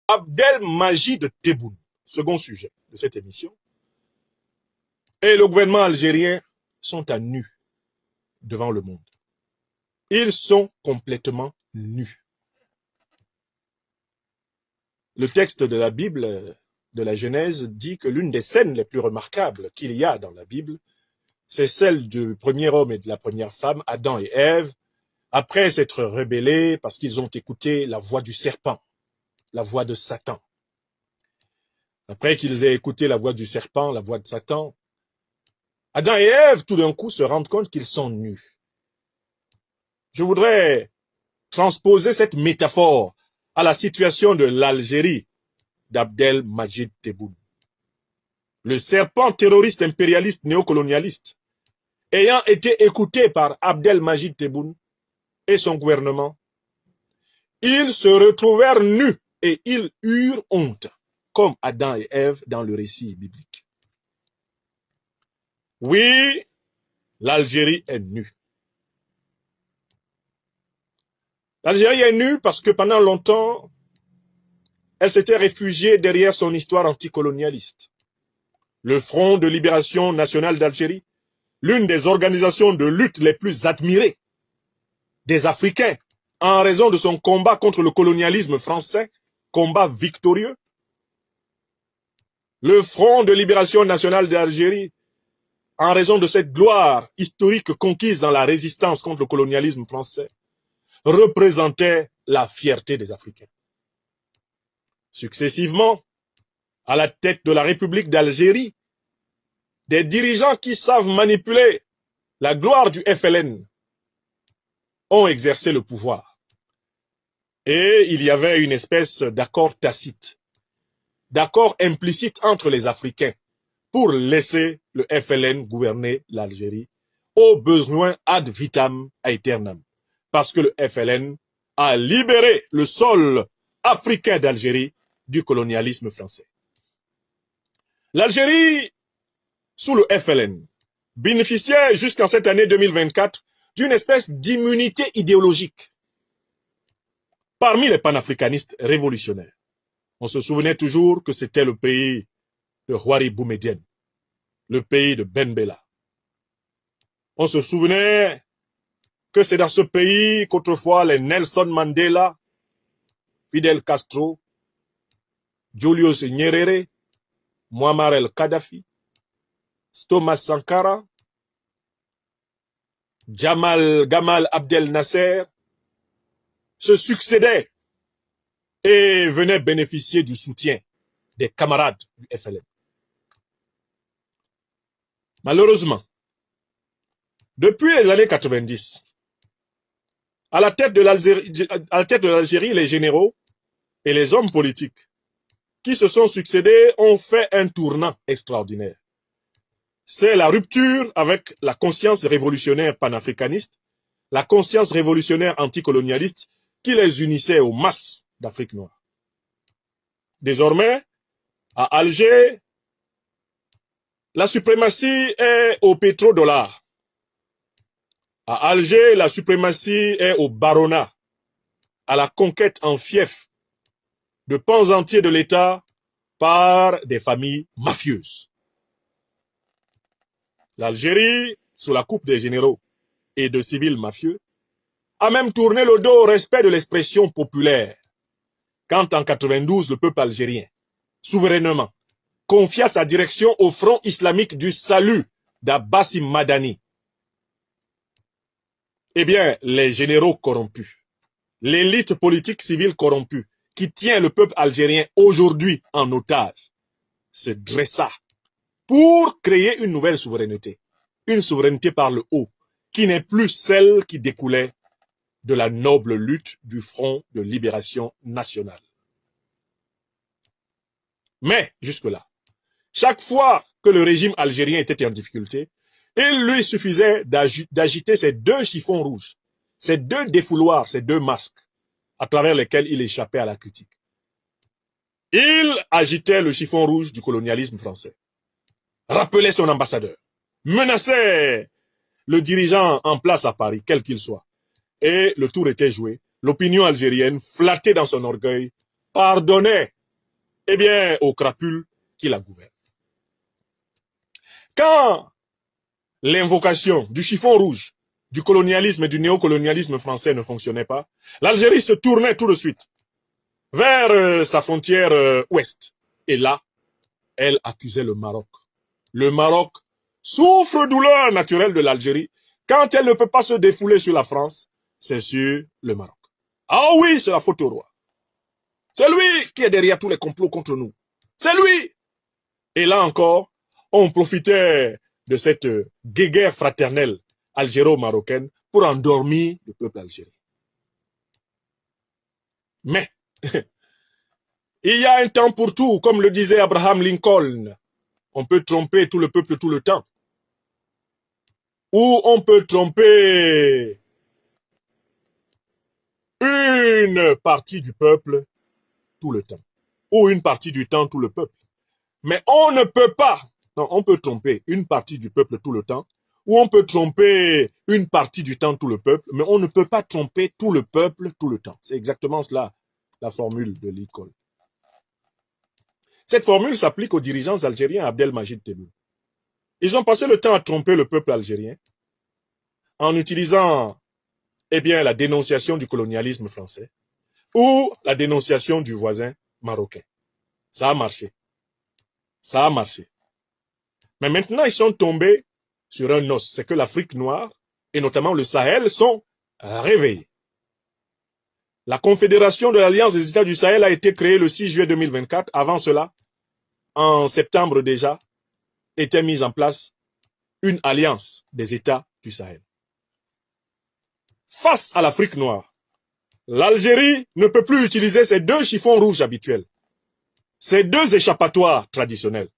Abdelmajid Tebboune, second sujet de cette émission, et le gouvernement algérien sont à nu devant le monde. Ils sont complètement nus. Le texte de la Bible, de la Genèse, dit que l'une des scènes les plus remarquables qu'il y a dans la Bible, c'est celle du premier homme et de la première femme, Adam et Ève, après s'être rebellés parce qu'ils ont écouté la voix du serpent, la voix de Satan. Après qu'ils aient écouté la voix du serpent, la voix de Satan, Adam et Ève, tout d'un coup, se rendent compte qu'ils sont nus. Je voudrais transposer cette métaphore à la situation de l'Algérie d'Abdelmajid Tebboune. Le serpent terroriste impérialiste néocolonialiste, ayant été écouté par Abdelmajid Tebboune et son gouvernement, ils se retrouvèrent nus et ils eurent honte, comme Adam et Ève dans le récit biblique. Oui, l'Algérie est nue. L'Algérie est nue parce que pendant longtemps, elle s'était réfugiée derrière son histoire anticolonialiste. Le Front de libération nationale d'Algérie, l'une des organisations de lutte les plus admirées des Africains en raison de son combat contre le colonialisme français, combat victorieux. Le Front de libération nationale d'Algérie, en raison de cette gloire historique conquise dans la résistance contre le colonialisme français, représentait la fierté des Africains. Successivement, à la tête de la République d'Algérie, des dirigeants qui savent manipuler la gloire du FLN ont exercé le pouvoir. Et il y avait une espèce d'accord tacite, d'accord implicite entre les Africains pour laisser le FLN gouverner l'Algérie, au besoin ad vitam aeternam, parce que le FLN a libéré le sol africain d'Algérie du colonialisme français. L'Algérie, sous le FLN, bénéficiait jusqu'en cette année 2024 d'une espèce d'immunité idéologique parmi les panafricanistes révolutionnaires. On se souvenait toujours que c'était le pays de Houari Boumedienne, le pays de Ben Bella. On se souvenait que c'est dans ce pays qu'autrefois les Nelson Mandela, Fidel Castro, Julius Nyerere, Muammar el-Kadhafi, Thomas Sankara, Gamal Abdel Nasser se succédaient et venaient bénéficier du soutien des camarades du FLN. Malheureusement, depuis les années 90, à la tête de l'Algérie, les généraux et les hommes politiques qui se sont succédés ont fait un tournant extraordinaire. C'est la rupture avec la conscience révolutionnaire panafricaniste, la conscience révolutionnaire anticolonialiste qui les unissait aux masses d'Afrique noire. Désormais, à Alger, la suprématie est au pétrodollar. À Alger, la suprématie est au baronat, à la conquête en fief de pans entiers de l'État par des familles mafieuses. L'Algérie, sous la coupe des généraux et de civils mafieux, a même tourné le dos au respect de l'expression populaire, quand en 92 le peuple algérien, souverainement, confia sa direction au Front islamique du salut d'Abbassi Madani. Eh bien, les généraux corrompus, l'élite politique civile corrompue, qui tient le peuple algérien aujourd'hui en otage, se dressa pour créer une nouvelle souveraineté, une souveraineté par le haut, qui n'est plus celle qui découlait de la noble lutte du Front de libération nationale. Mais, jusque-là, chaque fois que le régime algérien était en difficulté, il lui suffisait d'agiter ces deux chiffons rouges, ces deux défouloirs, ces deux masques, à travers lesquels il échappait à la critique. Il agitait le chiffon rouge du colonialisme français, rappelait son ambassadeur, menaçait le dirigeant en place à Paris, quel qu'il soit. Et le tour était joué. L'opinion algérienne, flattée dans son orgueil, pardonnait eh bien, aux crapules qui la gouvernent. Quand l'invocation du chiffon rouge, du colonialisme et du néocolonialisme français ne fonctionnait pas, l'Algérie se tournait tout de suite vers sa frontière ouest. Et là, elle accusait le Maroc. Le Maroc souffre douleur naturelle de l'Algérie. Quand elle ne peut pas se défouler sur la France, c'est sur le Maroc. Ah oui, c'est la faute au roi. C'est lui qui est derrière tous les complots contre nous. C'est lui. Et là encore, on profitait de cette guéguerre fraternelle algéro-marocaine pour endormir le peuple algérien. Mais, il y a un temps pour tout, comme le disait Abraham Lincoln. On peut tromper tout le peuple tout le temps. Ou on peut tromper une partie du peuple tout le temps. Ou une partie du temps tout le peuple. Mais on ne peut pas, non, on peut tromper une partie du peuple tout le temps, ou on peut tromper une partie du temps tout le peuple, mais on ne peut pas tromper tout le peuple tout le temps. C'est exactement cela, la formule de Lincoln. Cette formule s'applique aux dirigeants algériens Abdelmajid Tebboune. Ils ont passé le temps à tromper le peuple algérien en utilisant, eh bien, la dénonciation du colonialisme français ou la dénonciation du voisin marocain. Ça a marché. Ça a marché. Mais maintenant, ils sont tombés sur un os. C'est que l'Afrique noire, et notamment le Sahel, sont réveillés. La Confédération de l'Alliance des États du Sahel a été créée le 6 juillet 2024. Avant cela, en septembre déjà, était mise en place une alliance des États du Sahel. Face à l'Afrique noire, l'Algérie ne peut plus utiliser ses deux chiffons rouges habituels, ces deux échappatoires traditionnels.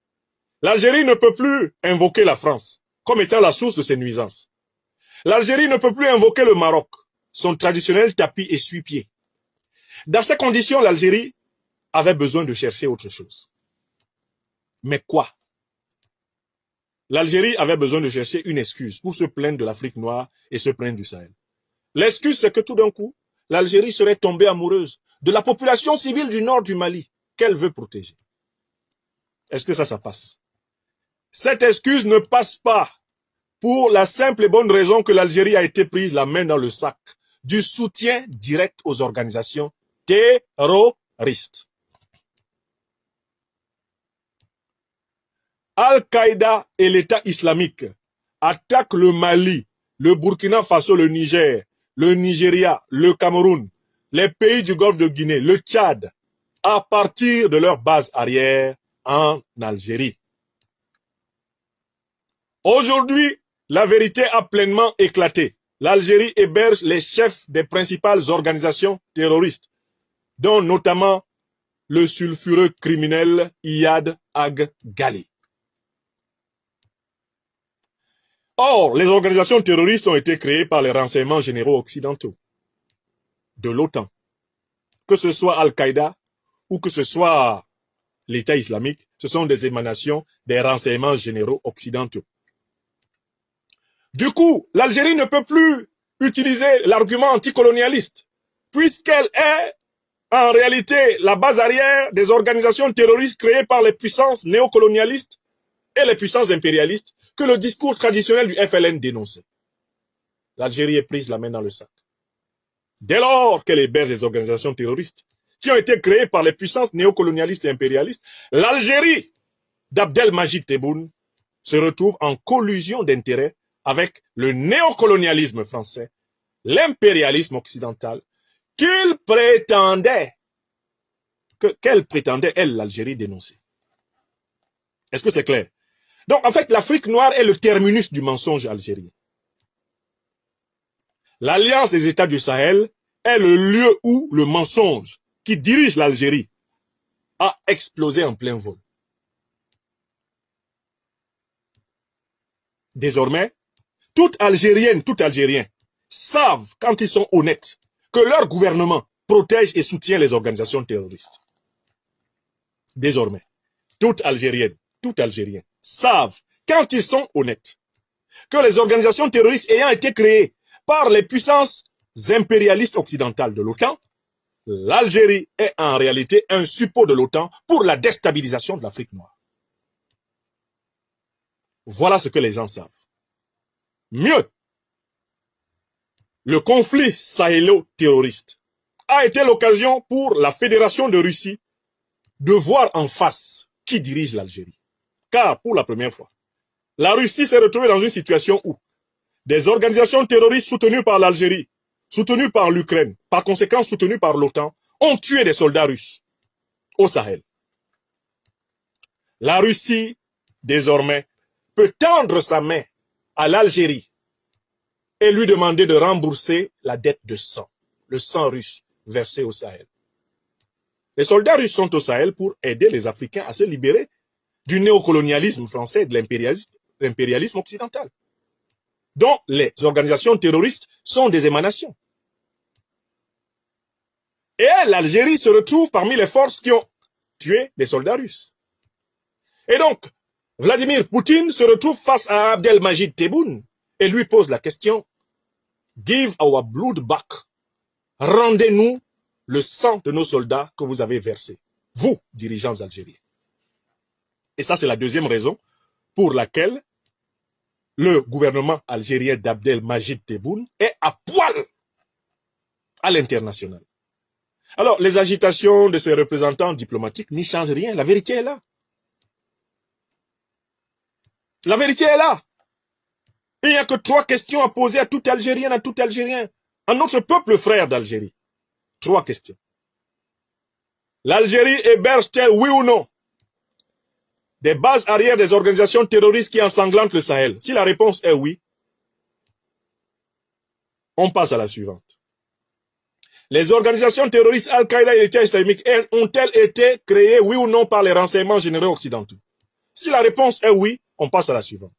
L'Algérie ne peut plus invoquer la France comme étant la source de ses nuisances. L'Algérie ne peut plus invoquer le Maroc, son traditionnel tapis essuie-pieds. Dans ces conditions, l'Algérie avait besoin de chercher autre chose. Mais quoi? L'Algérie avait besoin de chercher une excuse pour se plaindre de l'Afrique noire et se plaindre du Sahel. L'excuse, c'est que tout d'un coup, l'Algérie serait tombée amoureuse de la population civile du nord du Mali qu'elle veut protéger. Est-ce que ça passe? Cette excuse ne passe pas pour la simple et bonne raison que l'Algérie a été prise la main dans le sac du soutien direct aux organisations terroristes. Al-Qaïda et l'État islamique attaquent le Mali, le Burkina Faso, le Niger, le Nigeria, le Cameroun, les pays du Golfe de Guinée, le Tchad, à partir de leur base arrière en Algérie. Aujourd'hui, la vérité a pleinement éclaté. L'Algérie héberge les chefs des principales organisations terroristes, dont notamment le sulfureux criminel Iyad Ag Ghali. Or, les organisations terroristes ont été créées par les renseignements généraux occidentaux de l'OTAN. Que ce soit Al-Qaïda ou que ce soit l'État islamique, ce sont des émanations des renseignements généraux occidentaux. Du coup, l'Algérie ne peut plus utiliser l'argument anticolonialiste, puisqu'elle est en réalité la base arrière des organisations terroristes créées par les puissances néocolonialistes et les puissances impérialistes que le discours traditionnel du FLN dénonçait. L'Algérie est prise la main dans le sac. Dès lors qu'elle héberge des organisations terroristes qui ont été créées par les puissances néocolonialistes et impérialistes, l'Algérie d'Abdelmajid Tebboune se retrouve en collusion d'intérêts avec le néocolonialisme français, l'impérialisme occidental, qu'elle prétendait, elle, l'Algérie, dénoncer. Est-ce que c'est clair? Donc, en fait, l'Afrique noire est le terminus du mensonge algérien. L'Alliance des États du Sahel est le lieu où le mensonge qui dirige l'Algérie a explosé en plein vol. Désormais, toute Algérienne, tout Algérien savent, quand ils sont honnêtes, que leur gouvernement protège et soutient les organisations terroristes. Désormais, toute Algérienne, tout Algérien savent, quand ils sont honnêtes, que les organisations terroristes ayant été créées par les puissances impérialistes occidentales de l'OTAN, l'Algérie est en réalité un suppôt de l'OTAN pour la déstabilisation de l'Afrique noire. Voilà ce que les gens savent. Mieux, le conflit sahélo-terroriste a été l'occasion pour la Fédération de Russie de voir en face qui dirige l'Algérie. Car, pour la première fois, la Russie s'est retrouvée dans une situation où des organisations terroristes soutenues par l'Algérie, soutenues par l'Ukraine, par conséquent soutenues par l'OTAN, ont tué des soldats russes au Sahel. La Russie, désormais, peut tendre sa main à l'Algérie et lui demander de rembourser la dette de sang, le sang russe versé au Sahel. Les soldats russes sont au Sahel pour aider les Africains à se libérer du néocolonialisme français et de l'impérialisme occidental, dont les organisations terroristes sont des émanations. Et l'Algérie se retrouve parmi les forces qui ont tué des soldats russes. Et donc, Vladimir Poutine se retrouve face à Abdelmajid Tebboune et lui pose la question « Give our blood back ». Rendez-nous le sang de nos soldats que vous avez versé, vous, dirigeants algériens. Et ça, c'est la deuxième raison pour laquelle le gouvernement algérien d'Abdelmajid Tebboune est à poil à l'international. Alors, les agitations de ses représentants diplomatiques n'y changent rien. La vérité est là. La vérité est là. Il n'y a que 3 questions à poser à tout Algérien, à notre peuple frère d'Algérie. 3 questions. L'Algérie héberge-t-elle, oui ou non, des bases arrière des organisations terroristes qui ensanglantent le Sahel? Si la réponse est oui, on passe à la suivante. Les organisations terroristes Al-Qaïda et l'État islamique ont-elles été créées, oui ou non, par les renseignements généraux occidentaux? Si la réponse est oui, on passe à la suivante.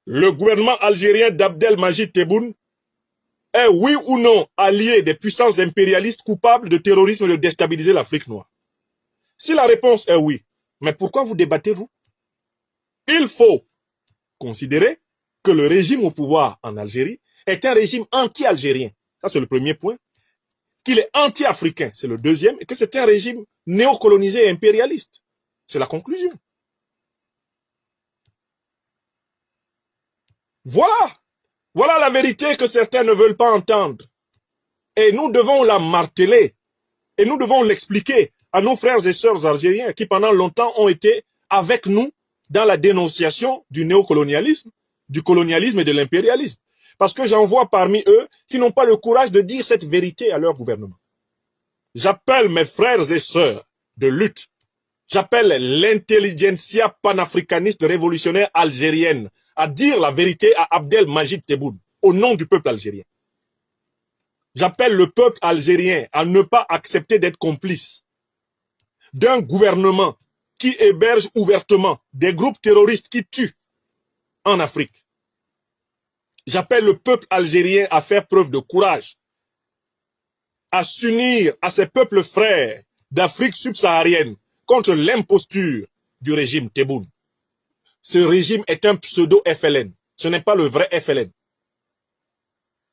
Le gouvernement algérien d'Abdelmajid Tebboune est, oui ou non, allié des puissances impérialistes coupables de terrorisme et de déstabiliser l'Afrique noire? Si la réponse est oui, mais pourquoi vous débattez-vous? Il faut considérer que le régime au pouvoir en Algérie est un régime anti-algérien. Ça, c'est le premier point. Qu'il est anti-africain, c'est le deuxième. Et que c'est un régime néocolonisé et impérialiste. C'est la conclusion. Voilà. Voilà la vérité que certains ne veulent pas entendre. Et nous devons la marteler. Et nous devons l'expliquer à nos frères et sœurs algériens qui pendant longtemps ont été avec nous dans la dénonciation du néocolonialisme, du colonialisme et de l'impérialisme. Parce que j'en vois parmi eux qui n'ont pas le courage de dire cette vérité à leur gouvernement. J'appelle mes frères et sœurs de lutte, j'appelle l'intelligentsia panafricaniste révolutionnaire algérienne à dire la vérité à Abdelmajid Tebboune, au nom du peuple algérien. J'appelle le peuple algérien à ne pas accepter d'être complice d'un gouvernement qui héberge ouvertement des groupes terroristes qui tuent en Afrique. J'appelle le peuple algérien à faire preuve de courage, à s'unir à ces peuples frères d'Afrique subsaharienne contre l'imposture du régime Tebboune. Ce régime est un pseudo-FLN. Ce n'est pas le vrai FLN.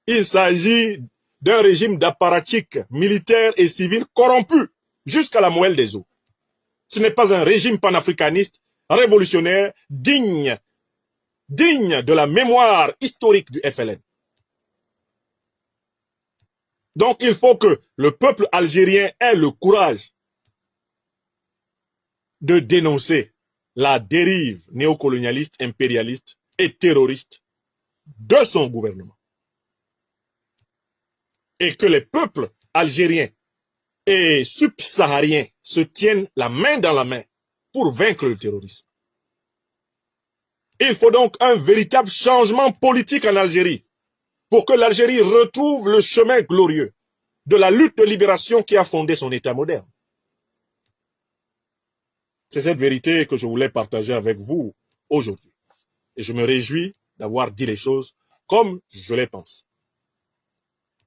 Il s'agit d'un régime d'apparatchiks militaires et civils corrompus jusqu'à la moelle des os. Ce n'est pas un régime panafricaniste, révolutionnaire, digne de la mémoire historique du FLN. Donc il faut que le peuple algérien ait le courage de dénoncer la dérive néocolonialiste, impérialiste et terroriste de son gouvernement. Et que les peuples algériens et subsahariens se tiennent la main dans la main pour vaincre le terrorisme. Il faut donc un véritable changement politique en Algérie pour que l'Algérie retrouve le chemin glorieux de la lutte de libération qui a fondé son État moderne. C'est cette vérité que je voulais partager avec vous aujourd'hui. Et je me réjouis d'avoir dit les choses comme je les pense.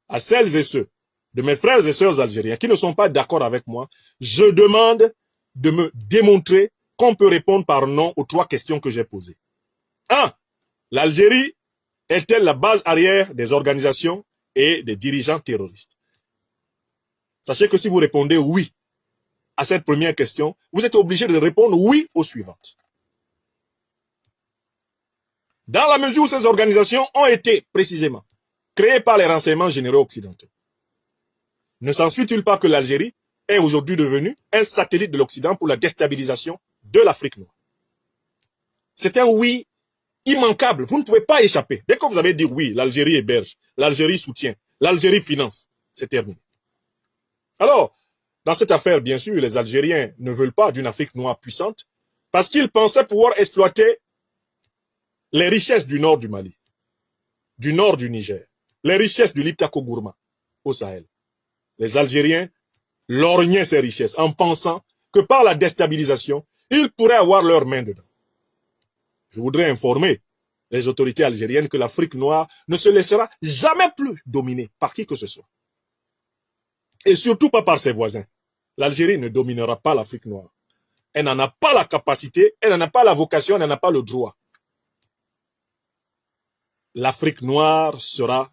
À celles et ceux de mes frères et sœurs algériens qui ne sont pas d'accord avec moi, je demande de me démontrer qu'on peut répondre par non aux 3 questions que j'ai posées. 1. L'Algérie est-elle la base arrière des organisations et des dirigeants terroristes? Sachez que si vous répondez oui à cette première question, vous êtes obligé de répondre oui aux suivantes. Dans la mesure où ces organisations ont été précisément créées par les renseignements généraux occidentaux, ne s'ensuit-il pas que l'Algérie est aujourd'hui devenue un satellite de l'Occident pour la déstabilisation de l'Afrique noire? C'est un oui immanquable. Vous ne pouvez pas échapper. Dès que vous avez dit oui, l'Algérie héberge, l'Algérie soutient, l'Algérie finance, c'est terminé. Alors, dans cette affaire, bien sûr, les Algériens ne veulent pas d'une Afrique noire puissante parce qu'ils pensaient pouvoir exploiter les richesses du nord du Mali, du nord du Niger, les richesses du Liptako Gourma au Sahel. Les Algériens lorgnaient ces richesses en pensant que par la déstabilisation, ils pourraient avoir leurs mains dedans. Je voudrais informer les autorités algériennes que l'Afrique noire ne se laissera jamais plus dominer par qui que ce soit. Et surtout pas par ses voisins. L'Algérie ne dominera pas l'Afrique noire. Elle n'en a pas la capacité, elle n'en a pas la vocation, elle n'en a pas le droit. L'Afrique noire sera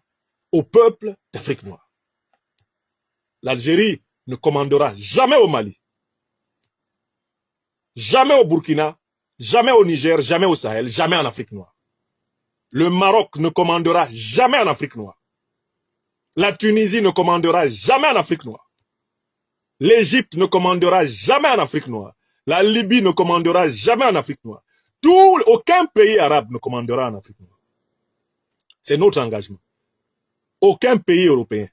au peuple d'Afrique noire. L'Algérie ne commandera jamais au Mali, jamais au Burkina, jamais au Niger, jamais au Sahel, jamais en Afrique noire. Le Maroc ne commandera jamais en Afrique noire. La Tunisie ne commandera jamais en Afrique noire. L'Égypte ne commandera jamais en Afrique noire. La Libye ne commandera jamais en Afrique noire. Aucun pays arabe ne commandera en Afrique noire. C'est notre engagement. Aucun pays européen,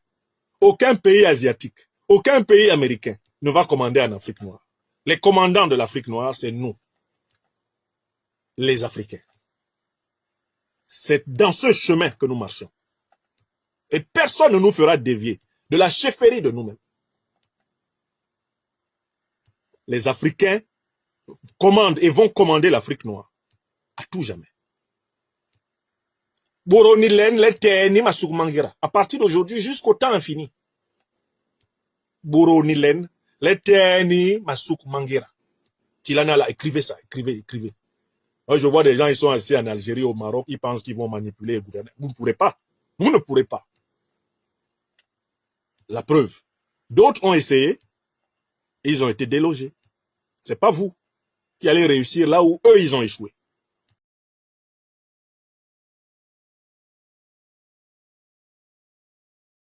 aucun pays asiatique, aucun pays américain ne va commander en Afrique noire. Les commandants de l'Afrique noire, c'est nous, les Africains. C'est dans ce chemin que nous marchons. Et personne ne nous fera dévier de la chefferie de nous-mêmes. Les Africains commandent et vont commander l'Afrique noire à tout jamais. À partir d'aujourd'hui jusqu'au temps infini. Boronilen, l'Eteni Massouk Manguera. Tilanala, écrivez ça, écrivez. Moi, je vois des gens, ils sont assis en Algérie, au Maroc, ils pensent qu'ils vont manipuler le gouvernement. Vous ne pourrez pas. Vous ne pourrez pas. La preuve. D'autres ont essayé, et ils ont été délogés. C'est pas vous qui allez réussir là où eux, ils ont échoué.